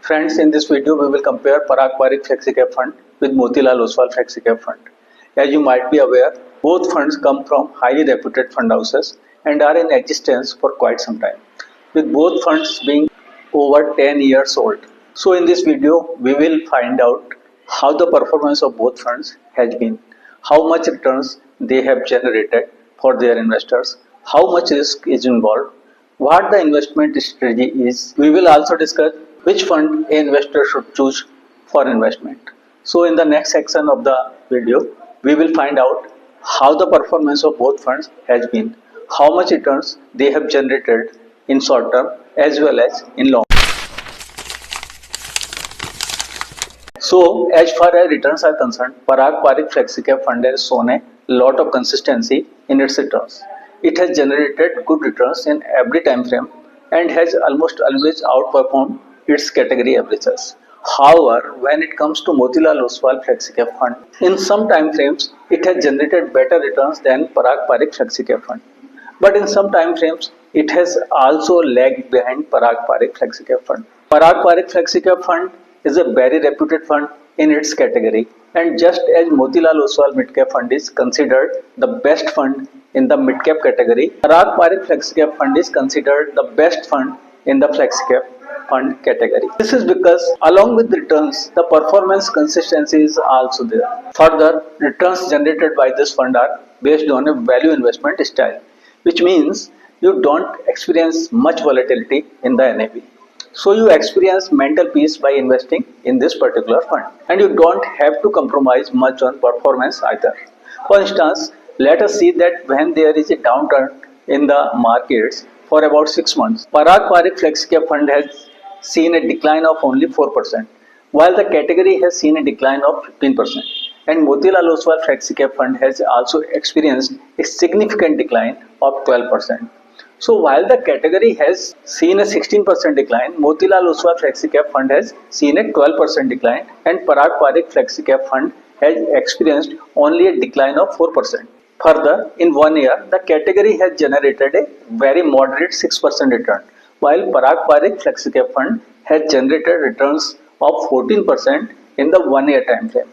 Friends, in this video we will compare Parag Parikh Flexi Cap Fund with Motilal Oswal Flexi Cap Fund. As you might be aware, both funds come from highly reputed fund houses and are in existence for quite some time, with both funds being over 10 years old. So in this video, we will find out how the performance of both funds has been, how much returns they have generated for their investors, how much risk is involved, what the investment strategy is. We will also discuss which fund an investor should choose for investment. So in the next section of the video, we will find out how the performance of both funds has been, how much returns they have generated in short term as well as in long. So as far as returns are concerned, Parag Parikh Flexi Cap Fund has shown a lot of consistency in its returns. It has generated good returns in every time frame and has almost always outperformed its category averages. However, when it comes to Motilal Oswal Flexi Cap Fund, in some time frames it has generated better returns than Parag Parikh Flexi Cap Fund. But in some time frames it has also lagged behind Parag Parikh Flexi Cap Fund. Parag Parikh Flexi Cap Fund is a very reputed fund in its category, and just as Motilal Oswal Mid Cap Fund is considered the best fund in the mid cap category, Parag Parikh Flexi Cap Fund is considered the best fund in the Flexi Cap Fund category. This is because along with returns, the performance consistency is also there. Further, returns generated by this fund are based on a value investment style, which means you don't experience much volatility in the NAV. So you experience mental peace by investing in this particular fund, and you don't have to compromise much on performance either. For instance, let us see that when there is a downturn in the markets for about 6 months, Parag Parikh Flexi Cap Fund has seen a decline of only 4%, while the category has seen a decline of 15%. And Motilal Oswal Flexi Cap Fund has also experienced a significant decline of 12%. So while the category has seen a 16% decline, Motilal Oswal Flexi Cap Fund has seen a 12% decline, and Parag Parikh Flexi Cap Fund has experienced only a decline of 4%. Further, in 1 year, the category has generated a very moderate 6% return, while Parag Parikh Flexi Cap Fund has generated returns of 14% in the 1 year time frame,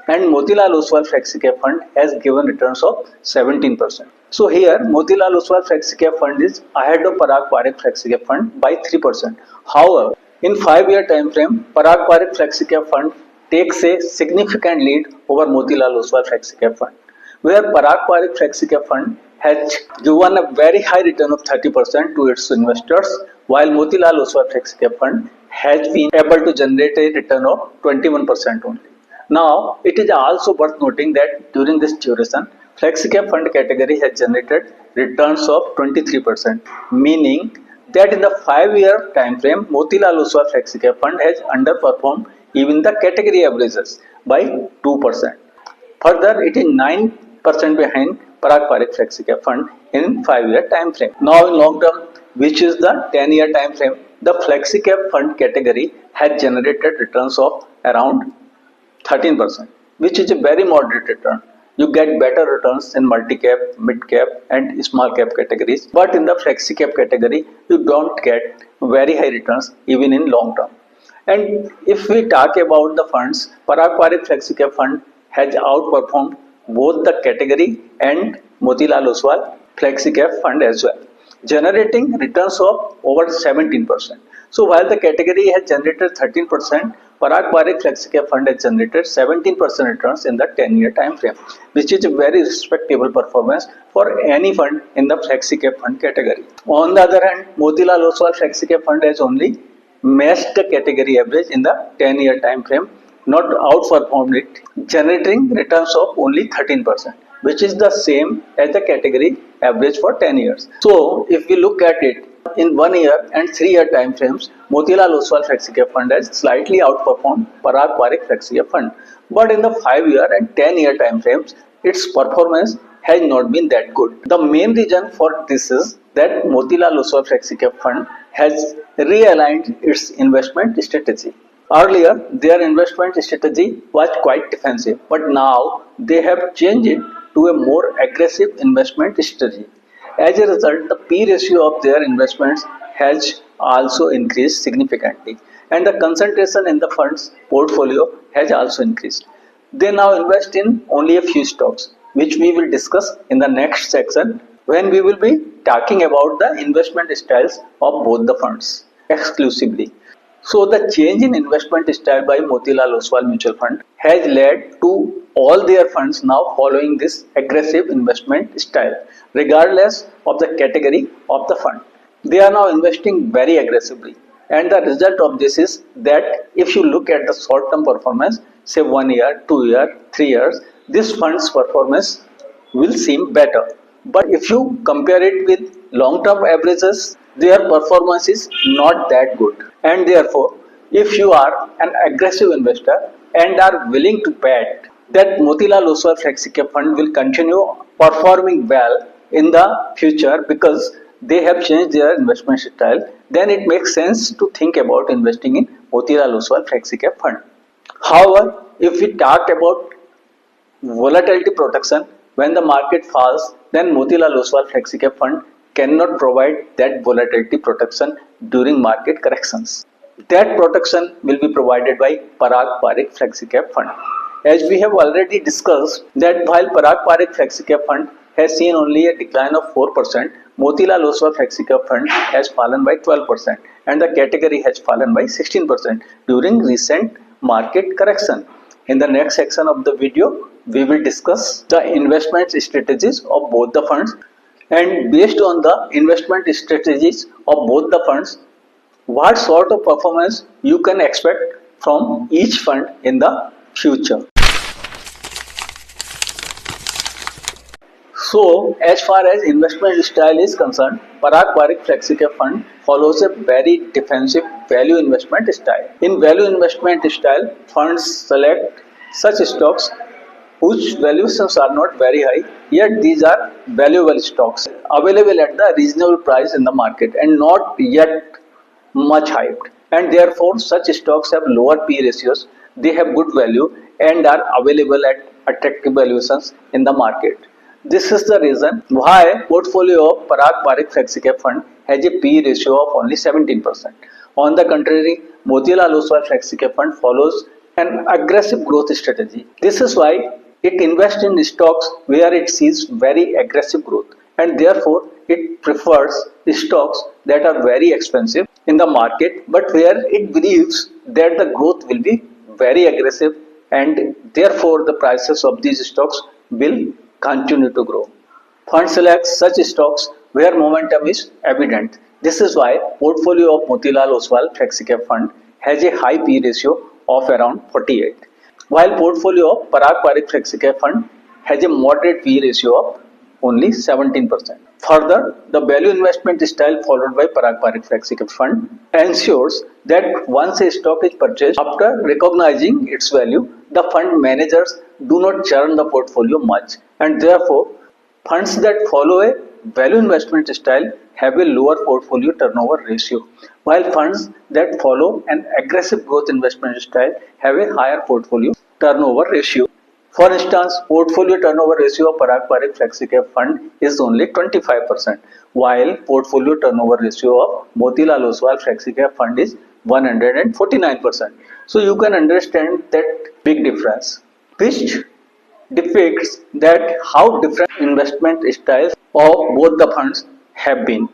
and Motilal Oswal Flexi Cap Fund has given returns of 17%. So here Motilal Oswal Flexi Cap Fund is ahead of Parag Parikh Flexi Cap Fund by 3%. However, in 5-year time frame, Parag Parikh Flexi Cap Fund takes a significant lead over Motilal Oswal Flexi Cap Fund, where Parag Parikh Flexi Cap Fund has given a very high return of 30% to its investors, while Motilal Oswal Flexi Cap Fund has been able to generate a return of 21% only. Now, it is also worth noting that during this duration, Flexi Cap Fund category has generated returns of 23%, meaning that in the 5-year time frame, Motilal Oswal Flexi Cap Fund has underperformed even the category averages by 2%. Further, it is 9% behind Parag Parikh Flexi Cap Fund in 5-year time frame. Now, in long term, which is the 10-year time frame, the Flexi Cap Fund category has generated returns of around 13%, which is a very moderate return. You get better returns in multi-cap, mid-cap and small-cap categories, but in the flexi-cap category, you don't get very high returns even in long term. And if we talk about the funds, Parag Parikh Flexi Cap Fund has outperformed both the category and Motilal Oswal Flexi Cap Fund as well, generating returns of over 17%. So while the category has generated 13%, Parag Parikh Flexi Cap Fund has generated 17% returns in the 10-year time frame, which is a very respectable performance for any fund in the Flexi Cap Fund category. On the other hand, Motilal Oswal Flexi Cap Fund has only matched the category average in the 10-year time frame, not outperformed it, generating returns of only 13%, which is the same as the category average for 10 years. So if we look at it, in 1 year and 3-year time frames, Motilal Oswal Flexi Cap Fund has slightly outperformed Parag Parikh Flexi Cap Fund. But in the 5-year and 10-year time frames, its performance has not been that good. The main reason for this is that Motilal Oswal Flexi Cap Fund has realigned its investment strategy. Earlier, their investment strategy was quite defensive, but now they have changed it to a more aggressive investment strategy. As a result, the P ratio of their investments has also increased significantly, and the concentration in the fund's portfolio has also increased. They now invest in only a few stocks, which we will discuss in the next section when we will be talking about the investment styles of both the funds exclusively. So the change in investment style by Motilal Oswal Mutual Fund has led to all their funds now following this aggressive investment style, regardless of the category of the fund. They are now investing very aggressively. And the result of this is that if you look at the short term performance, say 1 year, 2 year, 3 years, this fund's performance will seem better. But if you compare it with long term averages, their performance is not that good. And therefore, if you are an aggressive investor and are willing to bet that Motilal Oswal Flexi Cap Fund will continue performing well in the future because they have changed their investment style, then it makes sense to think about investing in Motilal Oswal Flexi Cap Fund. However, if we talk about volatility protection, when the market falls, then Motilal Oswal Flexi Cap Fund cannot provide that volatility protection during market corrections. That protection will be provided by Parag Parikh Flexi Cap Fund. As we have already discussed that while Parag Parikh Flexi Cap Fund has seen only a decline of 4%, Motilal Oswal Flexi Cap Fund has fallen by 12% and the category has fallen by 16% during recent market correction. In the next section of the video, we will discuss the investment strategies of both the funds, and based on the investment strategies of both the funds, what sort of performance you can expect from each fund in the future. So, as far as investment style is concerned, Parag Parikh Flexi Cap Fund follows a very defensive value investment style. In value investment style, funds select such stocks whose valuations are not very high, yet these are valuable stocks available at the reasonable price in the market and not yet much hyped. And therefore, such stocks have lower P ratios, they have good value and are available at attractive valuations in the market. This is the reason why portfolio of Parag Parikh Flexi Cap Fund has a P ratio of only 17%. On the contrary, Motilal Oswal Flexi Cap Fund follows an aggressive growth strategy. This is why it invests in stocks where it sees very aggressive growth, and therefore it prefers stocks that are very expensive in the market but where it believes that the growth will be very aggressive and therefore the prices of these stocks will continue to grow. Fund selects such stocks where momentum is evident. This is why portfolio of Motilal Oswal Flexi Cap Fund has a high P ratio of around 48, while portfolio of Parag Parikh Flexi Cap Fund has a moderate P ratio of only 17%. Further, the value investment style followed by Parag Parikh Flexi Cap Fund ensures that once a stock is purchased, after recognizing its value, the fund managers do not churn the portfolio much, and therefore funds that follow a value investment style have a lower portfolio turnover ratio, while funds that follow an aggressive growth investment style have a higher portfolio turnover ratio. For instance, portfolio turnover ratio of Parag Parikh Flexi Cap Fund is only 25%, while portfolio turnover ratio of Motilal Oswal Flexi Cap Fund is 149%. So you can understand that big difference, which depicts that how different investment styles of both the funds have been.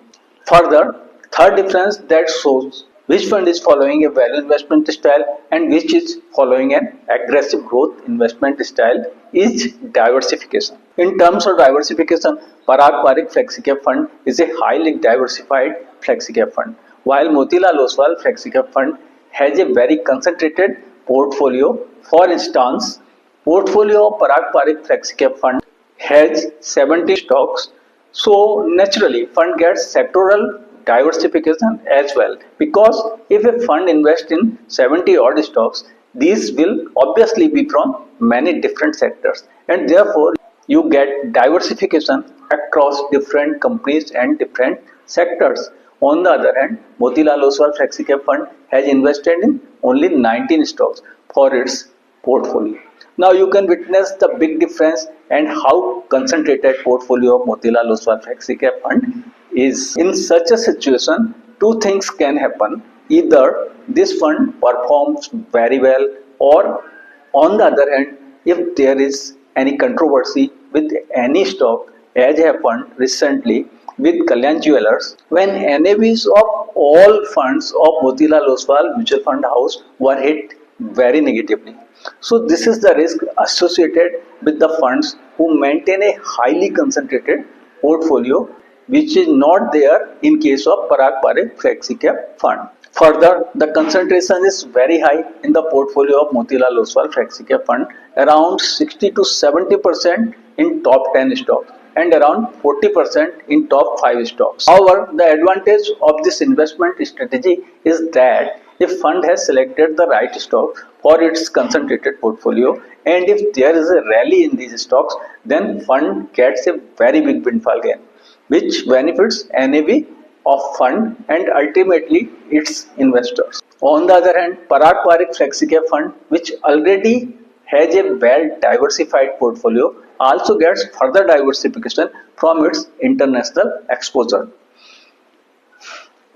Further, third difference that shows which fund is following a value investment style and which is following an aggressive growth investment style is diversification. In terms of diversification, Parag Parikh Flexi Cap Fund is a highly diversified Flexi Cap Fund, while Motilal Oswal Flexi Cap Fund has a very concentrated portfolio. For instance, portfolio of Parag Parikh Flexi Cap Fund has 70 stocks, so naturally fund gets sectoral diversification as well, because if a fund invests in 70 odd stocks, these will obviously be from many different sectors, and therefore you get diversification across different companies and different sectors. On the other hand, Motilal Oswal Flexi Cap Fund has invested in only 19 stocks for its portfolio. Now you can witness the big difference and how concentrated portfolio of Motilal Oswal Flexi Cap Fund is. In such a situation, two things can happen. either this fund performs very well, or on the other hand, if there is any controversy with any stock, as happened recently with Kalyan Jewellers, when NAVs of all funds of Motilal Oswal Mutual Fund House were hit very negatively. So this is the risk associated with the funds who maintain a highly concentrated portfolio, which is not there in case of Parag Parikh Flexi Cap Fund. Further, the concentration is very high in the portfolio of Motilal Oswal Flexi Cap Fund, around 60 to 70% in top 10 stocks and around 40% in top 5 stocks. However, the advantage of this investment strategy is that if fund has selected the right stock for its concentrated portfolio, and if there is a rally in these stocks, then fund gets a very big windfall gain, which benefits NAV of fund and ultimately its investors. On the other hand, Parag Parikh Flexi Cap Fund, which already has a well diversified portfolio, also gets further diversification from its international exposure.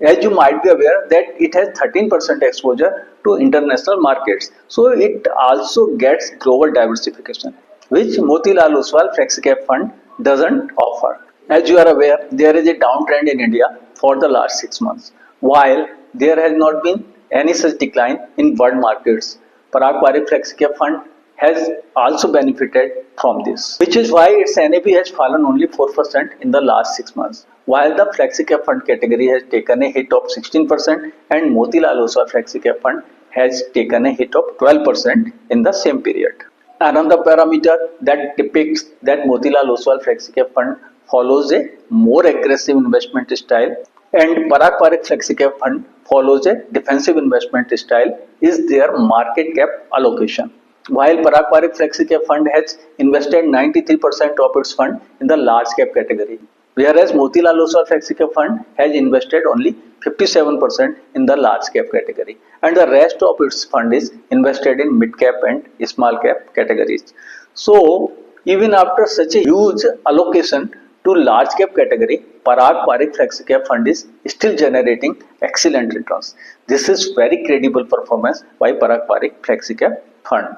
As you might be aware that it has 13% exposure to international markets, so it also gets global diversification, which Motilal Oswal Flexi Cap Fund doesn't offer. As you are aware, there is a downtrend in India for the last 6 months, while there has not been any such decline in world markets. Parag Parikh Flexi Cap Fund has also benefited from this, which is why its NAV has fallen only 4% in the last 6 months, while the Flexi Cap Fund category has taken a hit of 16% and Motilal Oswal Flexi Cap Fund has taken a hit of 12% in the same period. Another parameter that depicts that Motilal Oswal Flexi Cap Fund follows a more aggressive investment style and Parag Parikh Flexi Cap Fund follows a defensive investment style is their market cap allocation. While Parag Parikh Flexi Cap Fund has invested 93% of its fund in the large cap category, whereas Motilal Oswal Flexi Cap Fund has invested only 57% in the large cap category, and the rest of its fund is invested in mid cap and small cap categories. So, even after such a huge allocation to large cap category, Parag Parikh Flexi Cap Fund is still generating excellent returns. This is very credible performance by Parag Parikh Flexi Cap Fund.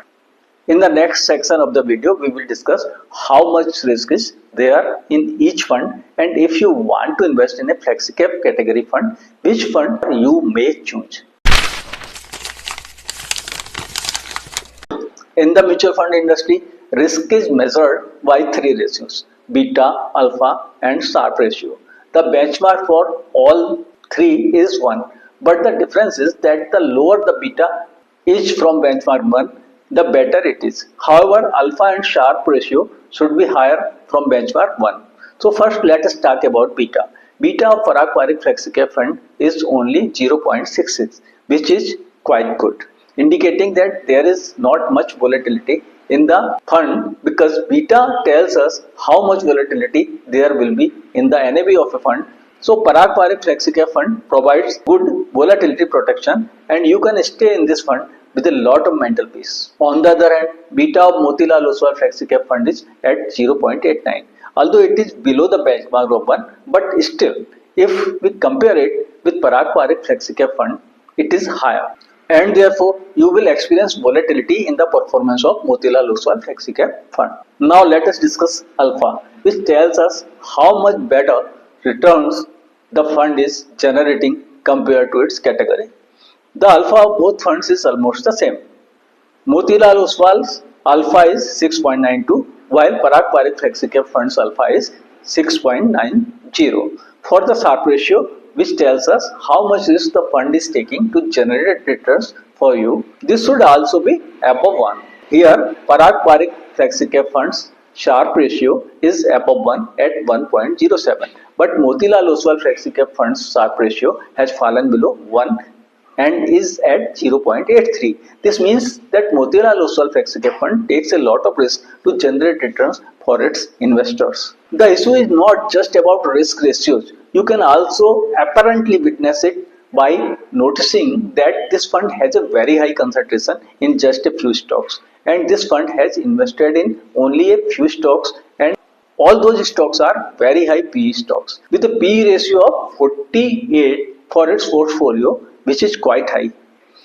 In the next section of the video, we will discuss how much risk is there in each fund, and if you want to invest in a Flexi Cap category fund, which fund you may choose. In the mutual fund industry, risk is measured by 3 ratios: beta, alpha and Sharpe ratio. The benchmark for all 3 is 1, but the difference is that the lower the beta is from benchmark 1, the better it is. However, alpha and Sharpe ratio should be higher from benchmark 1. So first let us talk about beta. Beta of Parag Parikh Flexi Cap Fund is only 0.66, which is quite good, indicating that there is not much volatility in the fund, because beta tells us how much volatility there will be in the NAV of a fund. So Parag Parikh Flexi Cap Fund provides good volatility protection and you can stay in this fund with a lot of mental peace. On the other hand, beta of Motilal Oswal Flexi Cap Fund is at 0.89. Although it is below the benchmark of 1, but still, if we compare it with Parag Parikh Flexi Cap Fund, it is higher. And therefore, you will experience volatility in the performance of Motilal Oswal Flexi Cap Fund. Now let us discuss alpha, which tells us how much better returns the fund is generating compared to its category. The alpha of both funds is almost the same. Motilal Oswal's alpha is 6.92, while Parag Parikh Flexi Cap Fund's alpha is 6.90. For the Sharpe ratio, which tells us how much risk the fund is taking to generate returns for you, this should also be above 1. Here, Parag Parikh Flexi Cap Fund's Sharpe ratio is above 1 at 1.07, but Motilal Oswal Flexi Cap Fund's Sharpe ratio has fallen below 1 and is at 0.83. This means that Motilal Oswal Flexi Cap Fund takes a lot of risk to generate returns for its investors. The issue is not just about risk ratios. You can also apparently witness it by noticing that this fund has a very high concentration in just a few stocks, and this fund has invested in only a few stocks, and all those stocks are very high PE stocks. With a PE ratio of 48 for its portfolio, which is quite high.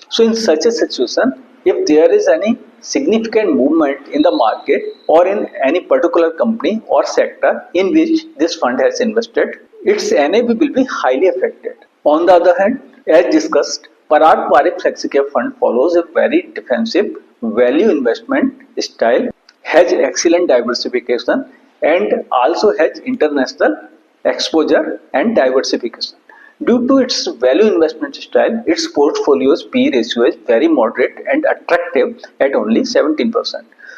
So in such a situation, if there is any significant movement in the market or in any particular company or sector in which this fund has invested, its NAV will be highly affected. On the other hand, as discussed, Parag Parikh FlexiCap Fund follows a very defensive value investment style, has excellent diversification, and also has international exposure and diversification. Due to its value investment style, its portfolio's P ratio is very moderate and attractive at only 17%.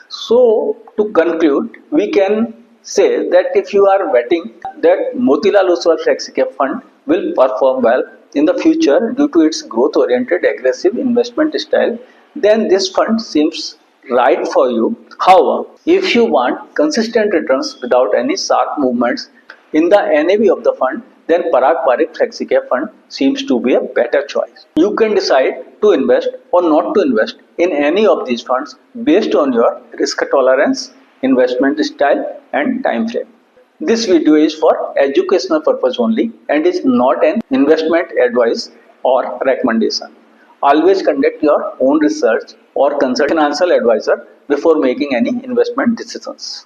So, to conclude, we can say that if you are betting that Motilal Oswal FlexiCap Fund will perform well in the future due to its growth oriented aggressive investment style, then this fund seems right for you. However, if you want consistent returns without any sharp movements in the NAV of the fund, then Parag Parikh FlexiCap Fund seems to be a better choice. You can decide to invest or not to invest in any of these funds based on your risk tolerance, investment style, and time frame. This video is for educational purpose only and is not an investment advice or recommendation. Always conduct your own research or consult a financial advisor before making any investment decisions.